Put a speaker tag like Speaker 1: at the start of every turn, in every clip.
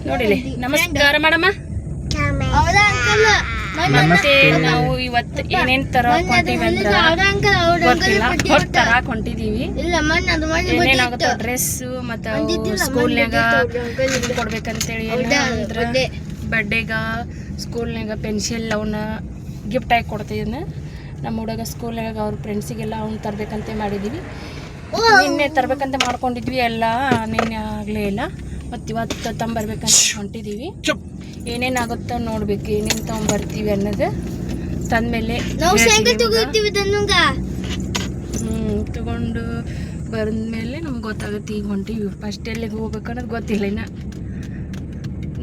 Speaker 1: ನೋಡಿಲಿ ನಮಸ್ಕಾರ ಮಾಡಮ್ಮ. ಮತ್ತೆ ನಾವು ಇವತ್ತು ಏನೇನ್ ತರಕೊಂತೀವಿ ಅಂದ್ರೆ ಗೊತ್ತಿಲ್ಲ, ಹೊಟ್ಟು ತರಾಕ್ ಹೊಂಟಿದೀವಿ. ಏನೇನಾಗುತ್ತೋ ಡ್ರೆಸ್ ಮತ್ತು ಸ್ಕೂಲ್ನಾಗ ಕೊಡ್ಬೇಕಂತೇಳಿ ಅಂದ್ರೆ ಬರ್ಡೇಗ ಸ್ಕೂಲ್ನಾಗ ಪೆನ್ಸಿಲ್ ಅವನ್ನ ಗಿಫ್ಟ್ ಆಗಿ ಕೊಡ್ತಿದ್ನ. ನಮ್ಮ ಹುಡುಗ ಸ್ಕೂಲ್ನಾಗ ಅವ್ರ ಫ್ರೆಂಡ್ಸಿಗೆಲ್ಲ ಅವ್ನು ತರಬೇಕಂತ ಮಾಡಿದ್ದೀವಿ. ನಿನ್ನೆ ತರಬೇಕಂತ ಮಾಡ್ಕೊಂಡಿದ್ವಿ, ಎಲ್ಲ ನಿನ್ನೆ ಆಗಲೇ ಇಲ್ಲ. ಮತ್ತು ಇವತ್ತು ತಂಬರ್ಬೇಕಂತ ಹೊಂಟಿದ್ದೀವಿ. ಏನೇನಾಗುತ್ತೋ ನೋಡ್ಬೇಕು, ಏನೇನು ತೊಗೊಂಬರ್ತೀವಿ ಅನ್ನೋದು ತಂದಮೇಲೆ ತಗೊಂಡು ಬಂದಮೇಲೆ ನಮ್ಗೆ ಗೊತ್ತಾಗುತ್ತೆ. ಈಗ ಹೊಂಟಿವಿ, ಫಸ್ಟ್ ಎಲ್ಲಿಗೆ ಹೋಗ್ಬೇಕು ಅನ್ನೋದು ಗೊತ್ತಿಲ್ಲ ಇನ್ನು.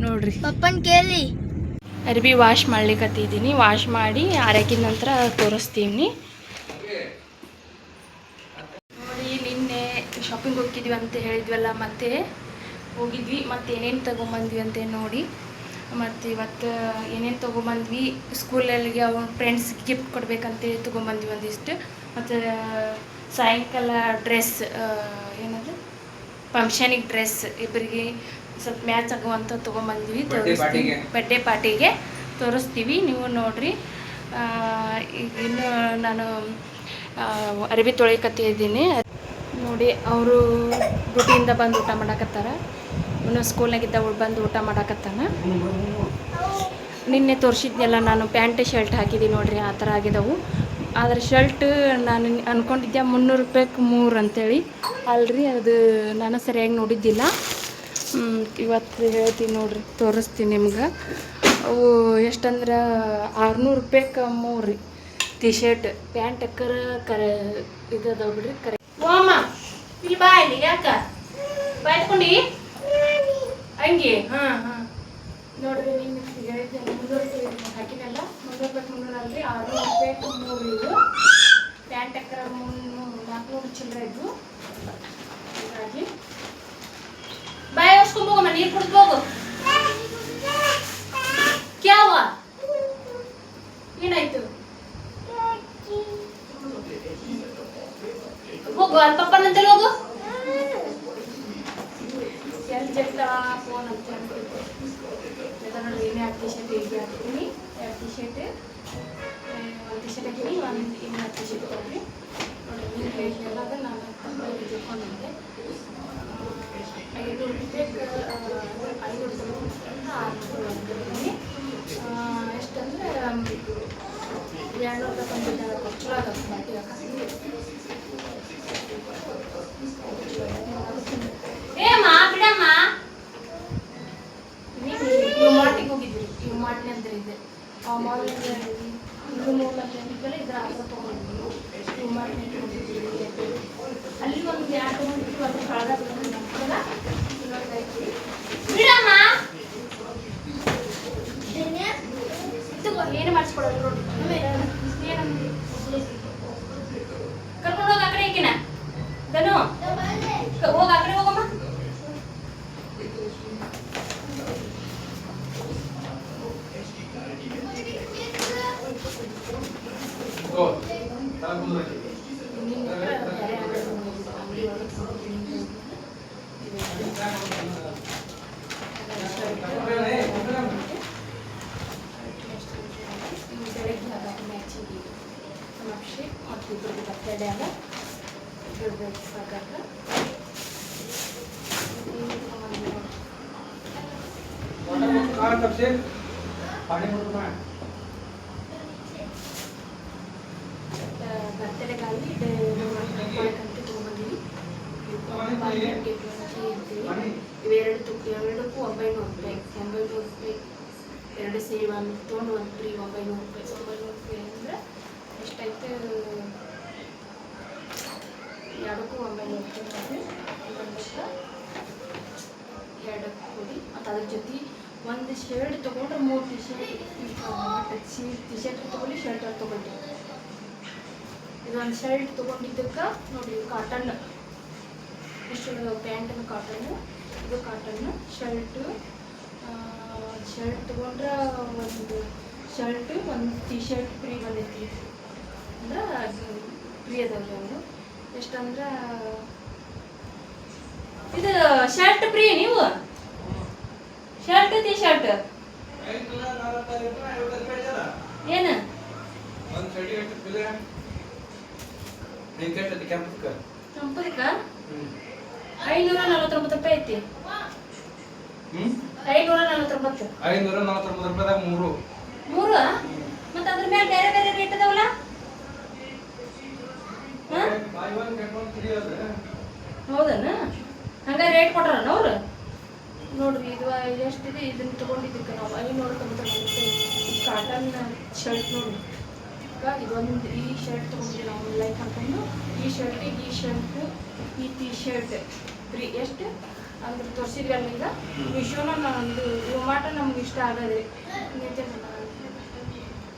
Speaker 1: ನೋಡ್ರಿ ಪಪ್ಪನ ಕೇಳಿ ಅರ್ಬಿ ವಾಶ್ ಮಾಡ್ಲಿಕ್ಕತ್ತಿದ್ದೀನಿ. ವಾಶ್ ಮಾಡಿ ಆರಕಿದ ನಂತರ ತೋರಿಸ್ತೀನಿ. ನೋಡಿ ನಿನ್ನೆ ಶಾಪಿಂಗ್ ಹೋಗಿದ್ವಿ ಅಂತ ಹೇಳಿದ್ವಲ್ಲ, ಮತ್ತೆ ಹೋಗಿದ್ವಿ. ಮತ್ತು ಏನೇನು ತೊಗೊಂಬಂದ್ವಿ ಅಂತ ನೋಡಿ. ಮತ್ತು ಇವತ್ತು ಏನೇನು ತೊಗೊಂಬಂದ್ವಿ, ಸ್ಕೂಲಲ್ಲಿಗೆ ಅವ್ನ ಫ್ರೆಂಡ್ಸ್ಗೆ ಗಿಫ್ಟ್ ಕೊಡ್ಬೇಕಂತೇಳಿ ತೊಗೊಂಬಂದ್ವಿ ಒಂದಿಷ್ಟು. ಮತ್ತು ಸಾಯಂಕಾಲ ಡ್ರೆಸ್, ಏನದು ಫಂಕ್ಷನಿಗೆ ಡ್ರೆಸ್ ಇಬ್ಬರಿಗೆ ಸ್ವಲ್ಪ ಮ್ಯಾಚ್ ಆಗುವಂಥ ತೊಗೊಂಬಂದ್ವಿ. ತೋರಿಸ್ತೀವಿ, ಬರ್ಡೇ ಪಾರ್ಟಿಗೆ ತೋರಿಸ್ತೀವಿ, ನೀವು ನೋಡಿರಿ. ಈಗ ಇನ್ನು ನಾನು ಅರಿವಿ ತೊಳಿಕತ್ತಿದ್ದೀನಿ. ನೋಡಿ ಅವರು ಡ್ಯೂಟಿಯಿಂದ ಬಂದು ಊಟ ಮಾಡಕತ್ತಾರ. ಇವನು ಸ್ಕೂಲ್ನಾಗಿದ್ದ ಬಂದು ಊಟ ಮಾಡಕತ್ತಾನ. ನಿನ್ನೆ ತೋರಿಸಿದ್ನೆಲ್ಲ ನಾನು ಪ್ಯಾಂಟ್ ಶರ್ಟ್ ಹಾಕಿದ್ದೀನಿ ನೋಡ್ರಿ, ಆ ಥರ ಆಗಿದ್ದವು. ಆದರೆ ಶರ್ಟ್ ನಾನು ಅಂದ್ಕೊಂಡಿದ್ದೆ 300 ರೂಪಾಯಿಗೆ 3 ಅಂತೇಳಿ, ಅಲ್ರಿ ಅದು ನಾನು ಸರಿಯಾಗಿ ನೋಡಿದ್ದಿಲ್ಲ. ಇವತ್ತು ಹೇಳ್ತೀನಿ ನೋಡ್ರಿ, ತೋರಿಸ್ತೀನಿ ನಿಮ್ಗೆ. ಅವು ಎಷ್ಟಂದ್ರೆ 600 ರೂಪಾಯಿಗೆ 3 ರೀ ಟಿ ಶರ್ಟ್. ಪ್ಯಾಂಟ್ ಕರ ಇದದ ಬಿಡ್ರಿ ಕರೆ. ಓಮ್ಮ ಇಲ್ಲಿ ಬಾ, ಇಲ್ಲಿ ಯಾಕ ಬಾಯ್ಕೊಂಡಿ ಹಂಗೆ? ಹಾಂ ನೋಡ್ರಿ, ನಿಮ್ಗೆ ಹೇಳಿದ್ದೆ 300 ರೂಪಾಯಿ ಹಾಕಿನಲ್ಲ, 300 ರೂಪಾಯಿಗೆ 300 ಅಲ್ರಿ, 600 ರೂಪಾಯಿಗೆ 3 ಇದು. ಪ್ಯಾಂಟ್ 400 ಚಿಲ್ಲರೆ ಇದ್ವು. ಹಾಗಾಗಿ ಬಾಯ್ ಹೊಸ್ಕೊಂಬೋಗಮ್ಮ, ನೀರು ಕುಡಿದ್ಬೋಗು. ಕ್ಯಾವ ಏನಾಯ್ತು? ಹೋಗು, ಅಲ್ಲಿ ಪಪ್ಪನಂತಲ್ಲಿ ಹೋಗು. ಎಲ್ಲಿ ಜಗ್ತಾ ಫೋನ್ ಅಂತ ನೋಡ್ರಿ. ಏನೇ 2 ಟಿ ಶರ್ಟ್ ಈಗ ಹಾಕ್ತೀನಿ, 2 ಟಿ ಶರ್ಟ್, 1 ಟಿ ಶರ್ಟ್ ಹಾಕಿನಿ, ಇನ್ನು 2 ಟಿ ಶರ್ಟ್ ತೊಗೊಳ್ರಿ. ನೋಡಿರಿ, ನೀವು ಹೇಳಿದ್ನೆಲ್ಲ ಅದು ನಾನು ತಿಳ್ಕೊಂಡಿದ್ದೆ. 500 ರೂಪಾಯಿಗೆ 500 ಎಷ್ಟಂದ್ರೆ 200 ರೂಪಾಯಿ ಚಲೋ ಆಗತ್ತೆ ಬಾಟಿ ಹಾಕಿ. ಏಮ್ಮ ಬಿಡಮ್ಮ, ನೀವು ಮಾಟಿಗೆ ಹೋಗಿದ್ರಿ, ಇವು ಮಾಟಿನ ಅಂತ ಇದೆ. ಆ ಮಾಲ್ನಾಗ ಇದು ನೋಡ್ಲಂತೇಳಿ ಇದ್ರ ಆಸೆ ತೊಗೊಂಡಿದ್ವಿ. ಇವು ಮಾಟಿನ ಹೋಗಿದ್ವಿ, ಅಲ್ಲಿ ಒಂದು 2 ತೊಗೊಂಡಿದ್ವಿ. ಅದು ಕಳೆದ ಬಿಡಮ್ಮ, ಏನು ಮಾಡಿಸ್ಕೊಡೋದು ನೋಡಿ. ಕರ್ಕೊಂಡು ಹೋಗಿ ಆ ಕಡೆ ಈಕಿನ ದನು ಹೋಗಿ ಆ ಕಡೆ ಹೋಗಮ್ಮ. ಮತ್ತು ಬರ್ತಡೇ ಅಲ್ಲ ಬರ್ತಡೇಗಾಗಿ ಕೊಳಕಂತ ತೊಗೊಂಬಂದೀವಿ. ಇವೆರಡಕ್ಕೂ 900 ರೂಪಾಯಿ. 900 ರೂಪಾಯಿ 2 ಸೇರಿ ಒಂದು ತೊಗೊಂಡು ಒಂದು ಫ್ರೀ 900 ರೂಪಾಯಿ. 900 ರೂಪಾಯಿ ಅಂದರೆ ಎಷ್ಟಾಯ್ತು? 2ಕ್ಕೂ 900 ರೂಪಾಯಿ. 2 ಕೊಡಿ. ಮತ್ತು ಅದ್ರ ಜೊತೆ ಒಂದು ಶರ್ಟ್ ತೊಗೊಂಡ್ರೆ 3 ಟಿ ಶರ್ಟ್. ಟಿ ಶರ್ಟ್ ತೊಗೊಳ್ಳಿ, ಶರ್ಟ್ ತೊಗೊಳ್ಳಿ. ಇದೊಂದು ಶರ್ಟ್ ತೊಗೊಂಡಿದ್ದಕ್ಕೆ ನೋಡಿರಿ, ಕಾಟನ್. ಇಷ್ಟು ಪ್ಯಾಂಟನ್ನು ಕಾಟನ್ನು, ಇದು ಕಾಟನ್ನು. ಶರ್ಟ್ ತೊಗೊಂಡ್ರೆ ಒಂದು ಶರ್ಟ್, ಒಂದು ಟಿ ಶರ್ಟ್ ಫ್ರೀ ಬಂದೈತಿ. ಅಂದ್ರೆ ಫ್ರೀ ಅದಾವ್ರಿ ಅವರು. ಎಷ್ಟಂದ್ರೆ ಇದು ಶರ್ಟ್ ಫ್ರೀ. ನೀವು ಶರ್ಟ್ ಏನು ಕೆಂಪದಕ್ಕ 549 ರೂಪಾಯಿ ಐತಿ. 549
Speaker 2: 549 ರೂಪಾಯಿದಾಗ 3
Speaker 1: ಮತ್ತೆ ಅದ್ರ ಮೇಲೆ ಬೇರೆ ಬೇರೆ ರೇಟ್ ಅದಾವಲ್ಲ. ಹೌದನ ಹಂಗ ರೇಟ್ ಕೊಟ್ಟಾರನ ಅವ್ರು. ನೋಡ್ರಿ ಇದು ಎಷ್ಟಿದೆ ಇದನ್ನ ತಗೊಂಡಿದ್ದಕ್ಕೆ ನಾವು 599 ರೂಪಾಯಿ. ಕಾಟನ್ ಶರ್ಟ್ ನೋಡ್ರಿ. ಇದೊಂದು ಈ ಶರ್ಟ್ ತಗೊಂಡಿದ್ದೀವಿ ನಾವು ಲೈಕ್ ಹಾಕೊಂಡು. ಈ ಶರ್ಟಿಗೆ ಈ ಶರ್ಟ್ ಈ ಟಿ ಶರ್ಟ್ ಫ್ರೀ ಎಷ್ಟು ಅಂದ್ರೆ ತೋರಿಸಿದ್ವಲ್ಲ ಈಗ ಮೀಶೋನ. ಒಂದು ಮಾಟ ನಮ್ಗೆ ಇಷ್ಟ ಆಗೋದ್ರಿ.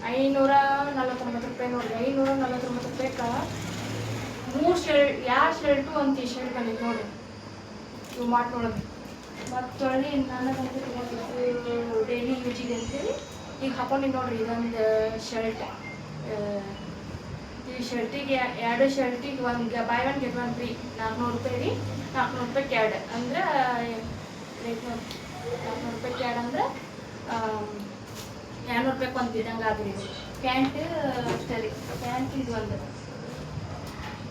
Speaker 1: 549 ರೂಪಾಯಿ ನೋಡ್ರಿ. 549 ರೂಪಾಯಿಗೆ 3 ಶರ್ಟ್, 2 ಶರ್ಟು ಒಂದು ಟಿ ಶರ್ಟ್ ಬಂದಿತ್ತು ನೋಡ್ರಿ ಇವು ಮಾಟ್ನೊಳಗೆ. ಮತ್ತು ನನಗಂತೂ ತಗೊಂಡಿದ್ದು ಡೈಲಿ ಯೂಜಿಗೆ ಅಂತೇಳಿ ಈಗ ಹಾಕೊಂಡಿದ್ದು ನೋಡ್ರಿ. ಇದೊಂದು ಶರ್ಟ್. ಈ ಶರ್ಟಿಗೆ 2 ಶರ್ಟಿಗೆ ಒಂದು ಬೈ 1 ಗೆಟ್ 1 ಫ್ರೀ. 400 ರೂಪಾಯಿ ರೀ. 400 ರೂಪಾಯಿಗೆ 2 ಅಂದ್ರೆ ರೇಟ್ ನೋಡಿ. 400 ರೂಪಾಯಿಗೆ 2 ಅಂದ್ರೆ 200 ರೂಪಾಯಿಗೆ ಒಂದು ಇದ್ದಂಗೆ ಆದ್ರಿ. ಇದು ಪ್ಯಾಂಟ್ ಅಷ್ಟೇ ರೀ. ಪ್ಯಾಂಟ್ ಇದು ಒಂದು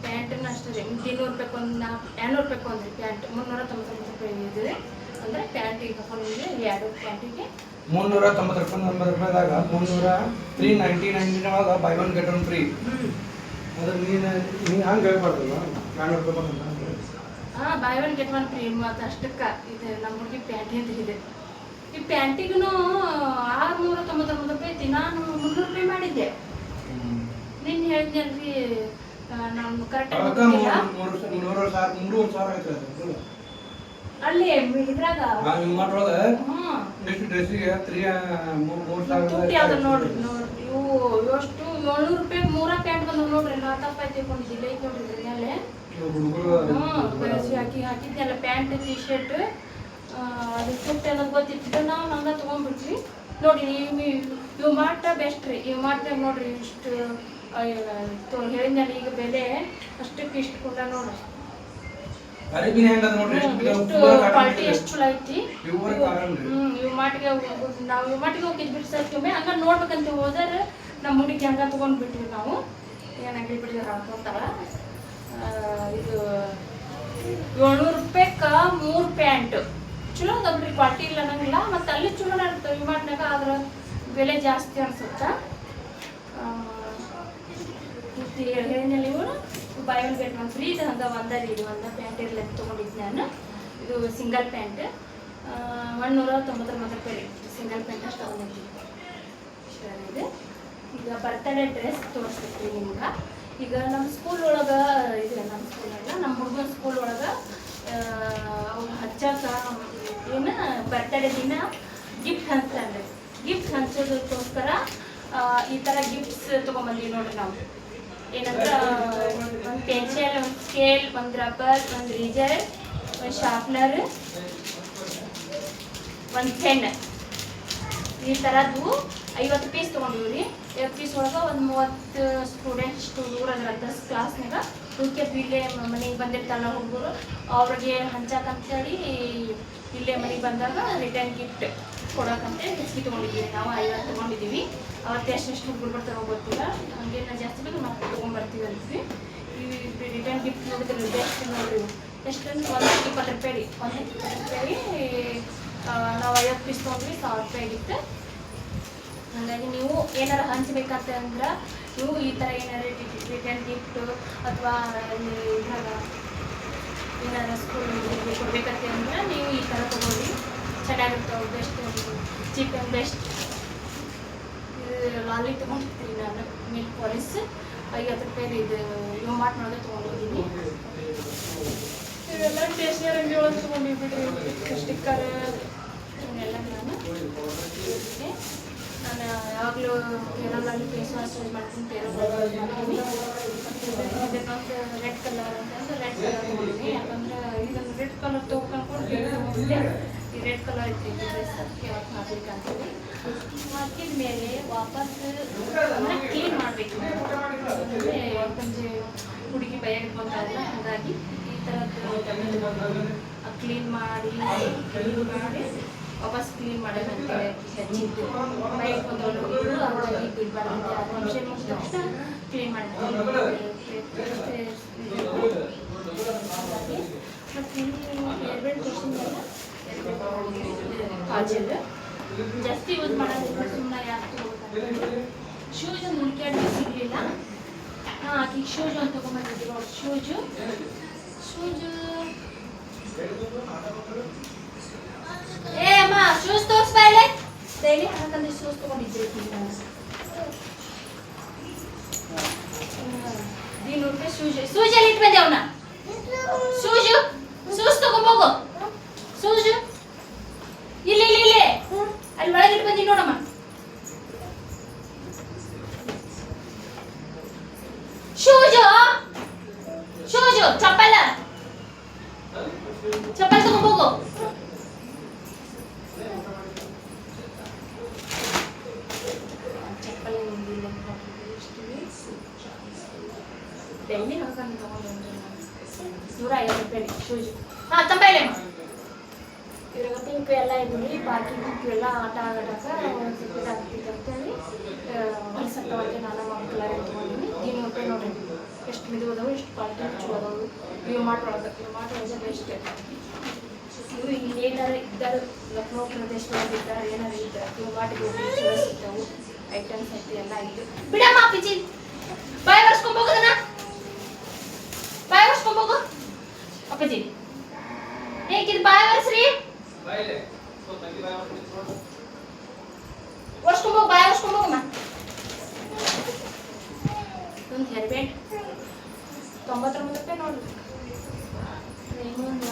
Speaker 1: ಪ್ಯಾಂಟನ್ನು ಅಷ್ಟೇ ರೀ. 200 ರೂಪಾಯಿಗೆ ಒಂದು 200 ರೂಪಾಯಿಗೆ ಒಂದು ರೀ ಪ್ಯಾಂಟ್. 399 ರೂಪಾಯಿ ಇದೆ ಅಂದರೆ ಪ್ಯಾಂಟಿಗೆ ಹಾಕೊಂಡಿದ್ರೆ 2 ಪ್ಯಾಂಟಿಗೆ
Speaker 2: 390 ರೂಪಾಯಿದಾಗ 399 ಒಳಗೆ ಬೈ 1 ಗೆಟ್ 1 ಫ್ರೀ. ಅದ್ರ ನೀನು ಹಂಗೆ ಹೇಳ್ಬಾರ್ದಲ್ಲ 200 ರೂಪಾಯಿ ಬಂದ.
Speaker 1: ಹಾಂ ಬೈ 1 ಗೆಟ್ 1 ಫ್ರೀ. ಮತ್ತು ಅಷ್ಟಕ್ಕೆ ಇದು ನಮ್ಮ ಹುಡುಗಿ ಪ್ಯಾಂಟ್ ಅಂತ ಇದೆ. ಈ ಪ್ಯಾಂಟಿಗೂ 699 ರೂಪಾಯಿ ಐತಿ. ನಾನು 300 ರೂಪಾಯಿ ಮಾಡಿದ್ದೆ. ನಿನ್ನ ಹೇಳಿದ್ನಲ್ರಿ ನಾನು ಕರೆಕ್ಟಾಗಿ ಅಲ್ಲಿ ಇದ್ರಾಗ ನೋಡ್ರಿ. ಇವು ಎಷ್ಟು 700 ರೂಪಾಯಿ 3 ಪ್ಯಾಂಟ್ ಬಂದು ನೋಡ್ರಿ. 40 ತಗೊಂಡಿದ್ದಿಲ್ಲ ಐತಿ ನೋಡ್ರಿ. ಇದ್ರಲ್ಲೇ ಹಾಕಿದ್ನಲ್ಲ ಪ್ಯಾಂಟ್ ಟಿ ಶರ್ಟ್. ಅದು ಫುಟ್ ಅನ್ನೋದು ಗೊತ್ತಿತ್ತು. ನಾವು ಹಂಗೆ ತೊಗೊಂಡ್ಬಿಟ್ರಿ ನೋಡಿ. ಇವು ಮಾಟ ಬೆಸ್ಟ್ ರೀ. ಇವು ಮಾಡ್ದಾಗ ನೋಡ್ರಿ ಇಷ್ಟು ಹೇಳಿದ್ನಲ್ಲ ಈಗ ಬೆಲೆ ಅಷ್ಟಕ್ಕೆ ಇಷ್ಟು ಕೂಡ ನೋಡ್ರಿ. ಕ್ವಾಲಿಟಿ ಎಷ್ಟು ಚಲೋ ಐತಿ. ಇವು ಮಾಟಿಗೆ ನಾವು ಇವು ಮಾಟಿಗೆ ಹೋಗಿದ್ವಿ ಬಿಡ್ಸಕ್ಕೆ ಹಂಗ ನೋಡ್ಬೇಕಂತ ಹೋದ್ರೆ ನಮ್ಮ ಹುಡುಗಿ ಹಂಗ ತೊಗೊಂಡ್ಬಿಟ್ವಿ ನಾವು. ಏನಾಗಿ ಬಿಡಿದ್ರೆ ಹಾಕೋತಾಳ. ಇದು 700 ರೂಪಾಯಿಗೆ 3 ಪ್ಯಾಂಟ್ ಚಲೋ ಅದಾವ್ರಿ. ಕ್ವಾಲಿಟಿ ಇಲ್ಲ ಅನ್ನಂಗಿಲ್ಲ. ಮತ್ತು ಅಲ್ಲಿ ಚಲೋ ಇರ್ತವೆ ಇವು ಮಾಡಿನಾಗ. ಆದ್ರೆ ಬೆಲೆ ಜಾಸ್ತಿ ಅನ್ಸುತ್ತೆ. ಹೇಳಿದ್ನಲ್ಲಿ ಇವರು ಬೈ 1 ಗೆಟ್ 1 ಫ್ರೀ. ಇದು ಹಂಗೆ ಒಂದರಿ. ಇದು ಒಂದು ಪ್ಯಾಂಟ್ ಇರಲಿ ತೊಗೊಂಡಿದ್ದು ನಾನು. ಇದು ಸಿಂಗಲ್ ಪ್ಯಾಂಟ್ 199 ರೂಪಾಯಿ ರೀ. ಸಿಂಗಲ್ ಪ್ಯಾಂಟ್ ಅಷ್ಟು ತೊಗೊಂಡಿದ್ವಿ. ಸರಿ ಇದೆ. ಈಗ ಬರ್ತಡೇ ಡ್ರೆಸ್ ತೋರಿಸ್ತೀವಿ ನಿಮ್ಗೆ. ಈಗ ನಮ್ಮ ಸ್ಕೂಲ್ ಒಳಗೆ ಇದೆ. ನಮ್ಮ ಸ್ಕೂಲಲ್ಲ ನಮ್ಮ ಹುಡುಗನ ಸ್ಕೂಲ್ ಒಳಗೆ ಅವ್ರು ಹಚ್ಚಾಕ ಏನು ಬರ್ತಡೇ ದಿನ ಗಿಫ್ಟ್ ಹಂಚ್ತಾರೆ. ಗಿಫ್ಟ್ ಹಂಚೋದಕ್ಕೋಸ್ಕರ ಈ ಥರ ಗಿಫ್ಟ್ಸ್ ತೊಗೊಂಬಂದೀವಿ ನೋಡ್ರಿ ನಾವು. ಏನಂದ್ರೆ ಒಂದು ಪೆನ್ಸಿಲ್, ಒಂದು ಸ್ಕೇಲ್, ಒಂದು ರಬ್ಬರ್, ಒಂದು ರೀಜರ್, ಒಂದು ಶಾರ್ಪ್ನರ್, ಒಂದು ಪೆನ್. ಈ ಥರದ್ದು 50 ಪೀಸ್ ತೊಗೊಂಡಿವಿ ರೀ. 50 ಪೀಸ್ ಒಳಗೆ ಒಂದು 30 ಸ್ಟೂಡೆಂಟ್ಸ್ ದೂರ ಅದರ ಕ್ಲಾಸ್ನಾಗ ಉಳ್ಕೆ ಇಲ್ಲೇ ಮನೆಗೆ ಬಂದಿರ್ತಾರಲ್ಲ ಹುಡುಗರು ಅವ್ರಿಗೆ ಹಂಚಾಕಂತೇಳಿ ಇಲ್ಲೇ ಮನೆಗೆ ಬಂದಾಗ ರಿಟರ್ನ್ ಗಿಫ್ಟ್ ಕೊಡೋಕಂತೇಳಿ ಹೆಚ್ಚಿಗೆ ತೊಗೊಂಡಿದ್ದೀವಿ. ನಾವು 50 ತೊಗೊಂಡಿದ್ದೀವಿ. ಅವತ್ತು ಎಷ್ಟೆಷ್ಟು ಹುಡುಗರು ಬರ್ತಾರೋ ಗೊತ್ತಿಲ್ಲ. ಹಂಗೇನು ಜಾಸ್ತಿ ಬೇಕು ಮತ್ತೆ ತೊಗೊಂಡ್ಬರ್ತೀವಿ ಅಂತೀವಿ. ಈ ರಿಟರ್ನ್ ಗಿಫ್ಟ್ ನೋಡಿದ್ರೆ ಬೆಸ್ಟ್ ನೋಡ್ರಿ. ಎಷ್ಟಂದ್ರೆ 120 ರೂಪಾಯಿ ರೀ. 120 ರೂಪಾಯಿ ನಾವು 50 ಪೀಸ್ ತೊಗೊಂಡ್ವಿ. 1000 ರೂಪಾಯಿ ಗಿಫ್ಟ್. ಹಾಗಾಗಿ ನೀವು ಏನಾರು ಹಂಚ್ಬೇಕಂತ ಅಂದ್ರೆ ನೀವು ಈ ಥರ ಏನಾರು ರಿಟರ್ನ್ ಗಿಫ್ಟ್ ಅಥವಾ ಇದ್ರಾಗ ಏನಾರು ಸ್ಕೂಲ್ ಕೊಡ್ಬೇಕಂತ ಅಂದ್ರೆ ನೀವು ಈ ಥರ ತೊಗೊಳ್ಳಿ. ಚೆನ್ನಾಗಿರ್ತಾವೆ. Best cheap and best. ಇದು ಲಾಲಿ ತೊಗೊಂಡಿರ್ತೀನಿ ನಾನು. ಮಿಲ್ಕ್ ಪಾಲಿಸ್ 50 ರೂಪಾಯಿ. ಇದು ಇವು ಮಾಟ್ನೊಳಗೆ ತೊಗೊಂಡಿದ್ದೀನಿ. ಇವೆಲ್ಲ ಸ್ಟೇಷನರಿ ಅಂಗಡಿ ಒಳಗೆ ತೊಗೊಂಡಿವಿ ಬಿಡ್ರಿ. ಸ್ಟಿಕ್ಕರ್ ಇವನ್ನೆಲ್ಲ ನಾನು ಯಾವಾಗಲೂ ಕೇರಳಲ್ಲಿ ಫೇಸ್ ವಾಶ್ ಯೂಸ್ ಮಾಡ್ತೀನಿ. ಕೇರಳಲ್ಲಿ ಮಾಡ್ತೀನಿ. ಇದನ್ನೊಂದು ರೆಡ್ ಕಲರ್ ಅಂತಂದ್ರೆ ರೆಡ್ ಕಲರ್ ತೊಗೊಂಡಿದ್ದೀನಿ. ಯಾಕಂದ್ರೆ ಇದನ್ನು ರೆಡ್ ಕಲರ್ ತೊಗೊಂಡ್ಕೊಂಡು ಈ ರೆಡ್ ಕಲರ್ ಐತಿ ಡ್ರೆಸ್ ಯಾವತ್ತು ಹಾಕ್ಬೇಕಂತೀವಿ. ಹಾಕಿದ ಮೇಲೆ ವಾಪಸ್ ಅಂದರೆ ಕ್ಲೀನ್ ಮಾಡಬೇಕು. ಅಂದರೆ ಯಾಕಂದರೆ ಹುಡುಗಿ ಬೈಯಾಗಿ ಬಂದಾಗಲ್ಲ. ಹಾಗಾಗಿ ಈ ಥರದ್ದು ಕ್ಲೀನ್ ಮಾಡಿ ವಾಪಸ್ ಕ್ಲೀನ್ ಮಾಡೋದಂತೆ ಹೆಚ್ಚಿದ್ದು ಬೈಕ್ ಬಂದವರು ಹಾಗಾಗಿ ಬಿಡಬಾರ್ದಂತೆ 6 ನಿಮಿಷ ಮುಗಿದ ತಕ್ಷಣ ಕ್ಲೀನ್ ಮಾಡ್ತೀವಿ ಮತ್ತು ಎರಡು ಕ್ವಶನ್ಗೆಲ್ಲ ಕಾಜಲ್ ಜಾಸ್ತಿ ಯೂಸ್ ಮಾಡೋದಿಲ್ಲ ಸುಮ್ಮನೆ ಯಾಕೆ ಶೂಸ್ ಒಂದು ಹುಡುಕ್ಯಾಡಿ ಸಿಗಲಿಲ್ಲ ಹಾಂ ಆಕೆ ಶೂಸ್ ಒಂದು ತೊಗೊಂಬಂದಿದ್ವಿ ನೋಡಿ ಶೂಜು ಏ ಅಮ್ಮ ಶೂಸ್ ತೋರಿಸ್ಬಾ ಇಲ್ಲಿ ಡೈಲಿ ಹಾಕಂದ್ರೆ ಶೂಸ್ ತೊಗೊಂಡಿದ್ರಿ ₹100 ಶೂಸ್ ಎಲ್ಲಿ ಇಟ್ಟು ಬಂದೆ ಅವನ ಶೂಸ್ ತಗೊಂಬೋಗು ಶೂಸ್ ಇಲ್ಲಿ ಅಲ್ಲಿ ಒಳಗೆ ಇಟ್ಟು ಬಂದಿ ನೋಡಮ್ಮ ಶೂಜು ಚಪ್ಪಲ್ ತಗೊಂಬೋಗು ಚಪ್ಪಲ್ ಡೈಲಿ ಹಾಕೊಂಡು ತಗೊಂಡು ₹150 ಶೂಜ್ ಹಾಂ ತಂಬೈಲೆ ಇವಾಗ ಪಿಂಕ್ ಎಲ್ಲ ಇದ್ರಿ ಬಾಕಿ ಪಿಂಕ್ ಎಲ್ಲ ಆಟ ಆಡೋಕೆ ಒಂದು ಸ್ವಲ್ಪ ಆಗ್ತಿತ್ತು ಅಂತೇಳಿ ಹೊಲಸಕ್ಕವತ್ತೆ ನಾನು ಕಲರ್ ತೊಗೊಂಡಿನಿ ₹300 ನೋಡ್ರಿ ಎಷ್ಟು ಮಿದುವದವು ಎಷ್ಟು ಕ್ವಾಲಿಟಿ ಚಲೋ ಅದಾವು ಇವು ಮಾಡ್ರೊಳಗೆ ಬೆಸ್ಟ್ ಇವು ಇಲ್ಲಿ ಏನಾರು ಇದ್ದಾರೆ ಲಕ್ನೋ ಪ್ರದೇಶದೊಳಗೆ ಇದ್ದಾರೆ ಏನಾರು ಇದ್ದಾರೆ ಇವು ಮಾಡಿಗೆ ಚಲೋ ಸಿಗ್ತಾವು ಐಟಮ್ಸ್ ಐತಿ ಎಲ್ಲ ಇದು ಬಿಡಮ್ಮ ಪಿಚಿ ಬಾಯ್ ಬರ್ಸ್ಕೊಂಬೋಗದನ ಬಾಯ್ ಬರ್ಸ್ಕೊಂಬೋಗು ಅಪ್ಪಾಜಿ ಹೇಗಿದ್ ಬಾಯ್ ಬರ್ಸ್ರಿ ವರ್ಷಕೊಂಬೋಗು ಬಾಯ್ ವರ್ಷಕೊಂಬೋಗಮ್ಮ ಒಂದು ಹೇರ್ ಬ್ಯಾಂಡ್ ₹99 ನೋಡ್ರಿ ಇನ್ನೊಂದು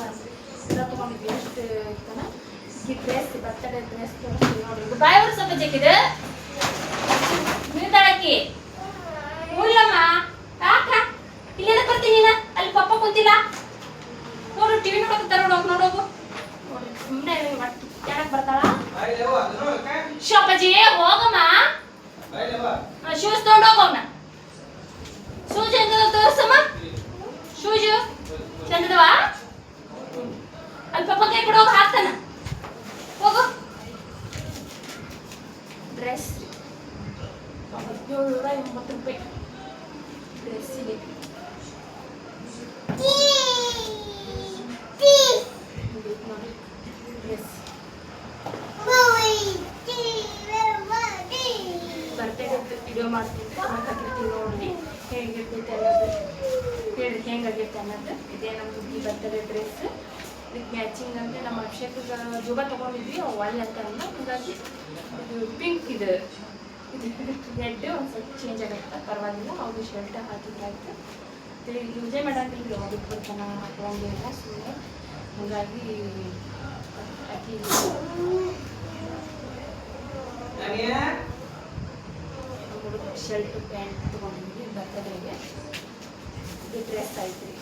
Speaker 1: ತೊಗೊಂಡಿದ್ವಿ ಎಷ್ಟು ಇರ್ತನ ಈ ಡ್ರೆಸ್ ಬರ್ತಡೇ ಡ್ರೆಸ್ ತೊಗೊಂಡಿದ್ವಿ ನೋಡ್ರಿ ಬಾಯ್ ವರ್ಷ ಜಕ್ಕಿದು ನೀತಾಳಕ್ಕಿ ಹೂಲ್ಲಮ್ಮ ಯಾಕ ಇಲ್ಲೆಲ್ಲ ಬರ್ತೀನಿ ನೀನು ಅಲ್ಲಿ ಪಪ್ಪ ಕುಂತಿಲ್ಲ ನೋಡು ಟಿವಿ ನೋಡೋಕೆ ನೋಡೋಗು ಸುಮ್ಮನೆ ಯಾಕೆ ಬರ್ತಾಳ ಶೋಪಜಿ ಹೋಗಮ್ಮ ಶೂಸ್ ತೊಗೊಂಡೋಗವನ್ನ ಶೂಸ್ ಎಂತ ತೋರ್ಸಮ್ಮ ಶೂಸ್ ಚಂದದವ ಅಲ್ಲಿ ಪಪ್ಪ ಕೈ ಕೊಡೋಗ ಹಾಕ್ತಾನ ಹೋಗು ಡ್ರೆಸ್ ₹780 ಡ್ರೆಸ್ಸಿಗೆ ಡ್ರೆಸ್ ಬರ್ತಡೇ ವಿಡಿಯೋ ಮಾಡ್ತೀನಿ ನೋಡ್ರಿ ಹೇಗಿರ್ತೈತೆ ಅನ್ನೋದು ಹೇಳ್ರಿ ಹೆಂಗಾಗೈತೆ ಅನ್ನೋದು ಇದೇ ನಮ್ದು ಈ ಬರ್ತಡೇ ಡ್ರೆಸ್ ಇದಕ್ಕೆ ಮ್ಯಾಚಿಂಗ್ ಅಂತ ನಮ್ಮ ಅಭಿಷೇಕಗೆ ಜುಬ ತೊಗೊಂಡಿದ್ವಿ ಒಳ್ಳೆ ಅಂತ ಅಂದ ಹಾಗಾಗಿ ಇದು ಪಿಂಕ್ ಇದು ರೆಡ್ ಒಂದು ಸ್ವಲ್ಪ ಚೇಂಜ್ ಆಗೈತೆ ಪರವಾಗಿಲ್ಲ ಅವ್ರಿಗೆ ಶರ್ಟ್ ಹಾಕಿದ್ರಾಯ್ತು ಯೂಸೇ ಮಾಡೋಂಗಿಲ್ಲ ಅದಕ್ಕೆ ಬರ್ತಾನೆ ಹಾಕೊಂಗಿಲ್ಲ ಸುಮ್ಮನೆ ಹಾಗಾಗಿ ಹಾಕಿ ಶರ್ಟ್ ಪ್ಯಾಂಟ್ ತೊಗೊಂಡಿದ್ವಿ ಬರ್ತಡೇಗೆ ಇದು ಡ್ರೆಸ್ ಐತ್ರಿ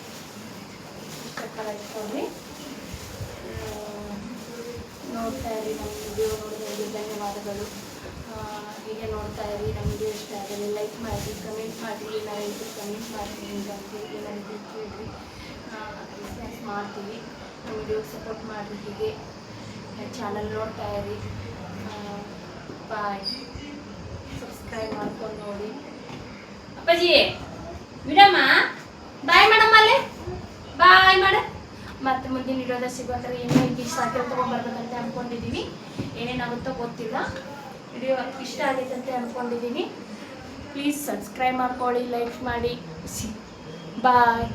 Speaker 1: ಇಷ್ಟ ಇಟ್ಕೊಂಡ್ರಿ ನೋಡ್ತಾ ಇರಿ ನಮ್ಮ ವಿಡಿಯೋ ನೋಡಿದ್ರೆ ಧನ್ಯವಾದಗಳು ಹೀಗೆ ನೋಡ್ತಾ ಇರಿ ನಮ್ಮ ವಿಡಿಯೋ ಇಷ್ಟ ಆಗಲಿ ಲೈಕ್ ಮಾಡಿ ಕಮೆಂಟ್ ಮಾಡಿ ಏನಾಯಿತು ಕಮೆಂಟ್ ಮಾಡಿ ಅಂತ ಏನಾಯಿತು ಕೇಳಿರಿ ಬಿಸ್ನೆಸ್ ಮಾಡ್ತೀವಿ ನಮ್ಮ ವಿಡಿಯೋಗೆ ಸಪೋರ್ಟ್ ಮಾಡಿರಿ ಹೀಗೆ ಚಾನಲ್ ನೋಡ್ತಾ ಇರಿ ಬಾಯ್ ಸಬ್ಸ್ಕ್ರೈಬ್ ಮಾಡ್ಕೊಂಡು ನೋಡಿ ಅಪ್ಪಾಜಿ ಬಿಡಮ್ಮ ಬಾಯ್ ಮಾಡಮ್ಮ ಅಲ್ಲಿ ಬಾಯ್ ಮಾಡ ಮತ್ತೆ ಮುಂದಿನ ವಿಡಿಯೋದ ಸಿಗೋದ್ರೆ ಏನೇನು ಇಷ್ಟ ಆಗಿರೋ ತೊಗೊಂಡ್ಬರ್ಬೇಕಂತ ಅಂದ್ಕೊಂಡಿದ್ದೀವಿ ಏನೇನಾಗುತ್ತೋ ಗೊತ್ತಿಲ್ಲ ವಿಡಿಯೋ ಇಷ್ಟ ಆಗೈತೆ ಅಂತ ಅಂದ್ಕೊಂಡಿದ್ದೀನಿ ಪ್ಲೀಸ್ ಸಬ್ಸ್ಕ್ರೈಬ್ ಮಾಡ್ಕೊಳ್ಳಿ ಲೈಕ್ ಮಾಡಿ ಬಾಯ್